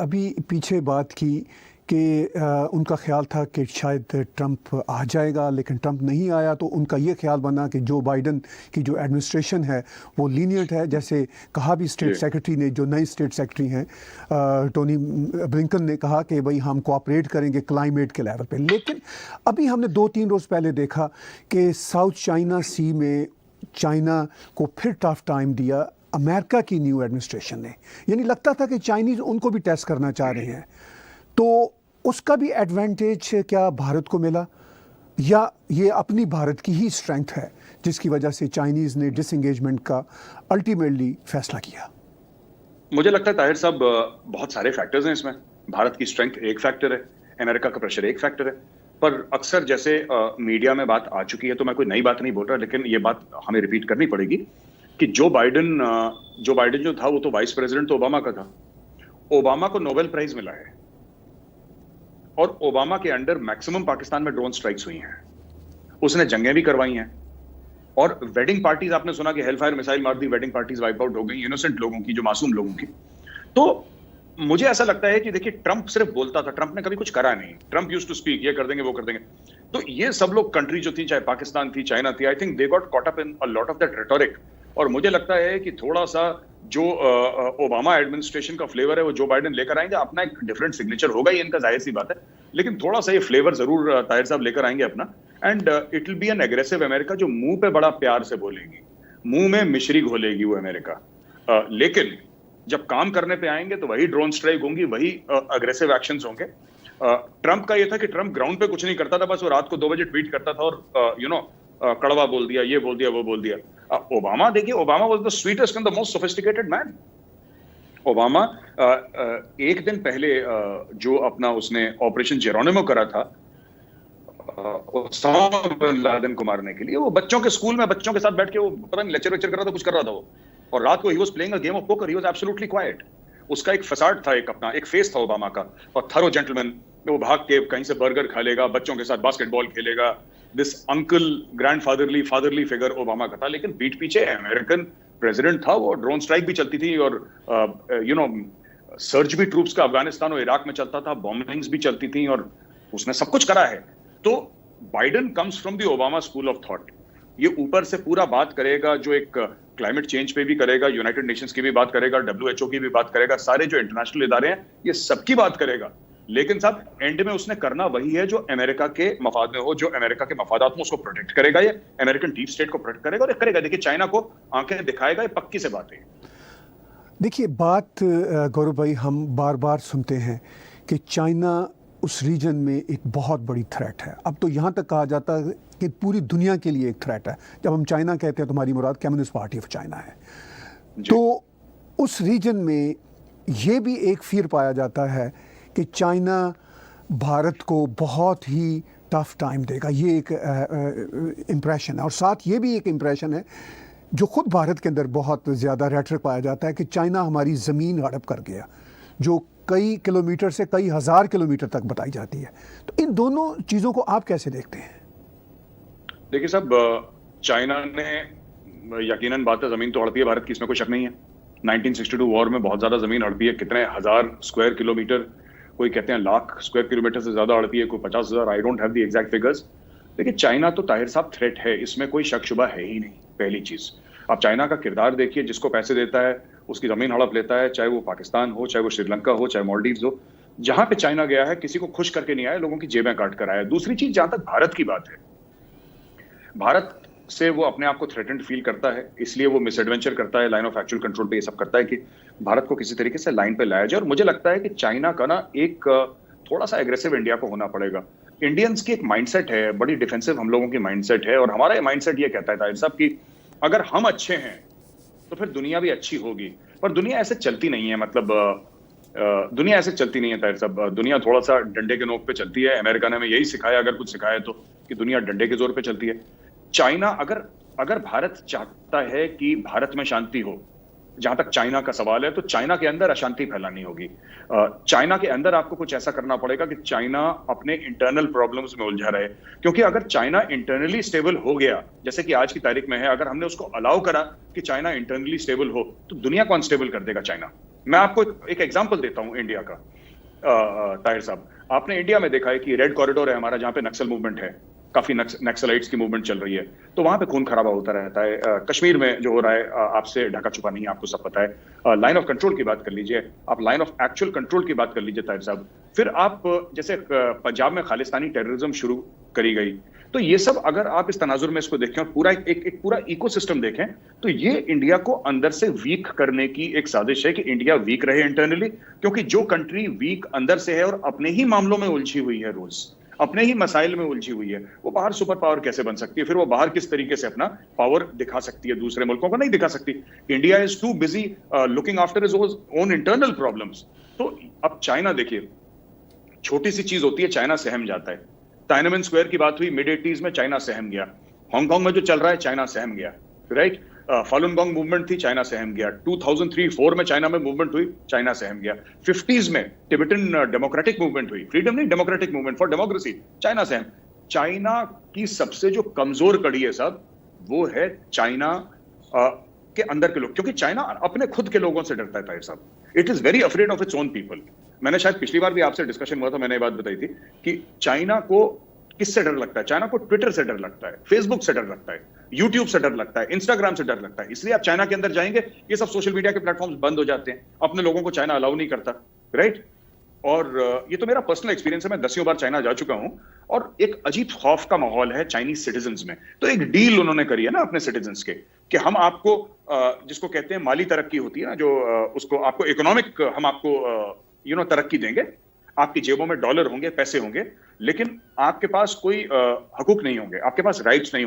अभी पीछे बात की कि उनका ख्याल था कि शायद ट्रंप आ जाएगा, लेकिन ट्रंप नहीं आया, तो उनका ये ख्याल बना कि जो बाइडन की जो एडमिनिस्ट्रेशन है वो लीनियंट है। जैसे कहा भी स्टेट जी। सेक्रेटरी ने, जो नए स्टेट सेक्रेटरी हैं टोनी ब्लिंकन ने कहा कि भाई हम कोऑपरेट करेंगे क्लाइमेट के लेवल पे। लेकिन अभी हमने 2-3 रोज़ पहले देखा कि साउथ चाइना सी में चाइना को फिर टफ टाइम दिया अमेरिका की न्यू एडमिनिस्ट्रेशन ने। यानी लगता था कि चाइनीज़ उनको भी टेस्ट करना चाह रहे हैं, तो उसका भी एडवांटेज क्या भारत को मिला, या ये अपनी भारत की ही स्ट्रेंथ है जिसकी वजह से चाइनीज़ ने डिसएंगेजमेंट का अल्टीमेटली फैसला किया? मुझे लगता है ताहिर साहब, बहुत सारे फैक्टर्स हैं इसमें। भारत की स्ट्रेंथ एक फैक्टर है, अमेरिका का प्रेशर एक फैक्टर है। पर अक्सर जैसे मीडिया में बात आ चुकी है, तो मैं कोई नई बात नहीं बोल रहा, लेकिन ये बात हमें रिपीट करनी पड़ेगी कि जो बाइडेन जो था वो तो वाइस प्रेसिडेंट तो ओबामा का था। ओबामा को नोबेल प्राइज मिला है और ओबामा के अंडर मैक्सिमम पाकिस्तान में ड्रोन स्ट्राइक्स हुई हैं। उसने जंगें भी करवाई हैं और वेडिंग पार्टीज, आपने सुना कि हेलफायर मिसाइल मार दी, वेडिंग पार्टीज वाइप आउट हो गई, इनोसेंट लोगों की, जो मासूम लोगों की। तो मुझे ऐसा लगता है कि देखिए, ट्रंप सिर्फ बोलता था, ट्रंप ने कभी कुछ करा नहीं। ट्रंप यूज्ड टू स्पीक, ये कर देंगे वो कर देंगे। तो ये सब लोग कंट्री जो थी, चाहे पाकिस्तान थी, चाइना थी, I think they got caught up in a lot of that rhetoric. और मुझे लगता है कि थोड़ा सा जो ओबामा एडमिनिस्ट्रेशन का फ्लेवर है वो जो बाइडेन लेकर आएंगे, अपना एक डिफरेंट सिग्नेचर होगा ही इनका, जाहिर सी बात है, लेकिन थोड़ा सा ये फ्लेवर जरूर ताहिर साहब लेकर आएंगे अपना। And it will be N aggressive America, जो मुंह पे बड़ा प्यार से बोलेगी, मुंह में मिश्री घोलेगी वो अमेरिका। लेकिन जब काम करने पे आएंगे तो वही ड्रोन स्ट्राइक होंगी, वही अग्रेसिव एक्शंस होंगे। ट्रंप का ये था कि ट्रंप ग्राउंड पे कुछ नहीं करता था, बस वो रात को 2 बजे ट्वीट करता था और कड़वा बोल दिया, ये बोल दिया, वो बोल दिया। ओबामा, देखिए, Obama was the sweetest and the most sophisticated man. Obama एक दिन पहले जो अपना उसने ऑपरेशन जेरोनिमो करा था ओसामा बिन लादेन को मारने के लिए, वो बच्चों के स्कूल में बच्चों के साथ बैठ के वो पता नहीं लेक्चर कर रहा था, कुछ कर रहा था वो। और रात को he was playing a game of poker, he was absolutely quite. उसका एक फसाड था, एक अपना एक फेस था ओबामा का, और थरो जेंटलमैन। वो भाग के कहीं से बर्गर खा लेगा, बच्चों के साथ बास्केटबॉल खेलेगा। This uncle, grandfatherly fatherly figure Obama का था। लेकिन पीठ पीछे अमेरिकन प्रेसिडेंट था वो, ड्रोन स्ट्राइक भी चलती थी और सर्च भी ट्रूप्स का अफगानिस्तान और इराक में चलता था, बॉम्बिंग्स भी चलती थी, और उसने सब कुछ करा है। तो Biden comes from the Obama school of thought. ये ऊपर से पूरा बात करेगा, जो एक क्लाइमेट चेंज पे भी करेगा, यूनाइटेड नेशंस की भी बात करेगा, WHO की भी बात करेगा, सारे जो इंटरनेशनल इदारे हैं ये सबकी बात करेगा। लेकिन साहब, एंड में उसने करना वही है जो अमेरिका के मफाद में हो, जो अमेरिका के मफादात में, उसको प्रोटेक्ट करेगा, ये अमेरिकन डीप स्टेट को प्रोटेक्ट करेगा और ये करेगा। देखिए, चाइना को आंखें दिखाएगा, ये पक्की से बात है। देखिए, बात गौरव भाई, हम बार बार सुनते हैं कि चाइना उस रीजन में एक बहुत बड़ी थ्रेट है। अब तो यहाँ तक कहा जाता है कि पूरी दुनिया के लिए एक थ्रेट है। जब हम चाइना कहते हैं तो हमारी मुराद कम्युनिस्ट पार्टी ऑफ चाइना है। तो उस रीजन में ये भी एक फियर पाया जाता है कि चाइना भारत को बहुत ही टफ टाइम देगा। ये एक इम्प्रेशन है, और साथ ये भी एक इम्प्रेशन है जो खुद भारत के अंदर बहुत ज़्यादा रेटरिक पाया जाता है कि चाइना हमारी ज़मीन हड़प कर गया, जो कई किलोमीटर से कई हज़ार किलोमीटर तक बताई जाती है। तो इन दोनों चीज़ों को आप कैसे देखते हैं? देखिए साहब, चाइना ने यकीनन बात है, ज़मीन तो हड़पी है भारत की, इसमें कोई शक नहीं है। 1962 वॉर में बहुत ज़्यादा ज़मीन हड़पी है, कितने हज़ार स्क्वायर किलोमीटर, कोई कहते हैं लाख स्क्वायर किलोमीटर से ज़्यादा हड़पी है, कोई 50,000, I don't have the exact figures. देखिए, चाइना तो ताहिर साहब थ्रेट है, इसमें कोई शक शुबा है ही नहीं। पहली चीज़, आप चाइना का किरदार देखिए, जिसको पैसे देता है उसकी ज़मीन हड़प लेता है, चाहे वो पाकिस्तान हो, चाहे वो श्रीलंका हो, चाहे मालदीव्स हो। जहाँ पे चाइना गया है, किसी को खुश करके नहीं आया, लोगों की जेबें काट कर आया। दूसरी चीज़, जहाँ तक भारत की बात है, भारत से वो अपने आप को थ्रेटेंड फील करता है, इसलिए वो मिसएडवेंचर करता है, लाइन ऑफ एक्चुअल कंट्रोल पे ये सब करता है कि भारत को किसी तरीके से लाइन पे लाया जाए। और मुझे लगता है कि चाइना का ना एक थोड़ा सा एग्रेसिव इंडिया को होना पड़ेगा। इंडियंस की एक माइंडसेट है, बड़ी डिफेंसिव हम लोगों की माइंडसेट है, और हमारा ये माइंडसेट ये कहता है ताहिर साहब कि अगर हम अच्छे हैं तो फिर दुनिया भी अच्छी होगी। पर दुनिया ऐसे चलती नहीं है, मतलब दुनिया ऐसे चलती नहीं है ताहिर साहब। दुनिया थोड़ा सा डंडे के नोक पे चलती है। अमेरिका ने हमें यही सिखाया, अगर कुछ सिखाया तो, कि दुनिया डंडे के जोर पे चलती है। चाइना, अगर भारत चाहता है कि भारत में शांति हो, जहां तक चाइना का सवाल है, तो चाइना के अंदर अशांति फैलानी होगी। चाइना के अंदर आपको कुछ ऐसा करना पड़ेगा कि चाइना अपने इंटरनल प्रॉब्लम्स में उलझा रहे। क्योंकि अगर चाइना इंटरनली स्टेबल हो गया, जैसे कि आज की तारीख में है, अगर हमने उसको अलाउ करा कि चाइना इंटरनली स्टेबल हो, तो दुनिया को अनस्टेबल कर देगा चाइना। मैं आपको एक एग्जांपल देता हूं इंडिया का। ताहिर साहब, आपने इंडिया में देखा है कि रेड कॉरिडोर है हमारा, जहां पे नक्सल मूवमेंट है, काफी नक्सलाइट्स की मूवमेंट चल रही है, तो वहां पे खून खराबा होता रहता है। कश्मीर में जो हो रहा है आपसे ढका छुपा नहीं है, आपको सब पता है। लाइन ऑफ कंट्रोल की बात कर लीजिए, आप लाइन ऑफ एक्चुअल कंट्रोल की बात कर लीजिए ताहिर साहब। फिर आप जैसे पंजाब में खालिस्तानी टेररिज्म शुरू करी गई, तो ये सब अगर आप इस तनाजुर में इसको देखें और पूरा एक पूरा इकोसिस्टम देखें, तो ये इंडिया को अंदर से वीक करने की एक साजिश है कि इंडिया वीक रहे इंटरनली। क्योंकि जो कंट्री वीक अंदर से है और अपने ही मामलों में उलझी हुई है, रोज अपने ही मसाइल में उलझी हुई है, वो बाहर सुपर पावर कैसे बन सकती है? फिर वो बाहर किस तरीके से अपना पावर दिखा सकती है? दूसरे मुल्कों को नहीं दिखा सकती। India is too busy looking after his own internal problems. तो अब चाइना देखिए, छोटी सी चीज होती है, चाइना सहम जाता है। टाइनमेन स्क्वायर की बात हुई, मिड 80s में चाइना सहम गया। हांगकांग में जो चल रहा है, चाइना सहम गया, राइट? फालुन गोंग मूवमेंट थी, चाइना सहम गया। 2003-4 में चाइना में मूवमेंट हुई, चाइना सहम गया। 50s में टिबेटन डेमोक्रेटिक मूवमेंट हुई, फ्रीडम नहीं, democratic movement for democracy, China सहम। चाइना की सबसे जो कमजोर कड़ी है साहब, वो है चाइना के अंदर के लोग, क्योंकि चाइना अपने खुद के लोगों से डरता है ताहिर साहब। It is very afraid of its own people. मैंने शायद पिछली बार भी आपसे डिस्कशन हुआ था, मैंने ये बात बताई थी कि चाइना को किससे डर लगता है? चाइना को ट्विटर से डर लगता है, फेसबुक से डर लगता है, यूट्यूब से डर लगता है, इंस्टाग्राम से डर लगता है। इसलिए आप चाइना के अंदर जाएंगे, ये सब सोशल मीडिया के प्लेटफॉर्म्स बंद हो जाते हैं, अपने लोगों को चाइना अलाउ नहीं करता, राइट? और ये तो मेरा पर्सनल एक्सपीरियंस है, मैं 10 बार चाइना जा चुका हूं, और एक अजीब खौफ का माहौल है चाइनीज सिटीजन्स में। तो एक डील उन्होंने करी है ना अपने सिटीजन्स के, कि हम आपको जिसको कहते हैं माली तरक्की होती है ना, जो उसको आपको इकोनॉमिक, हम आपको तरक्की देंगे, आपकी जेबों में डॉलर होंगे, पैसे होंगे, लेकिन आपके पास कोई हकूक नहीं होंगे, आपके पास राइट्स नहीं होंगे।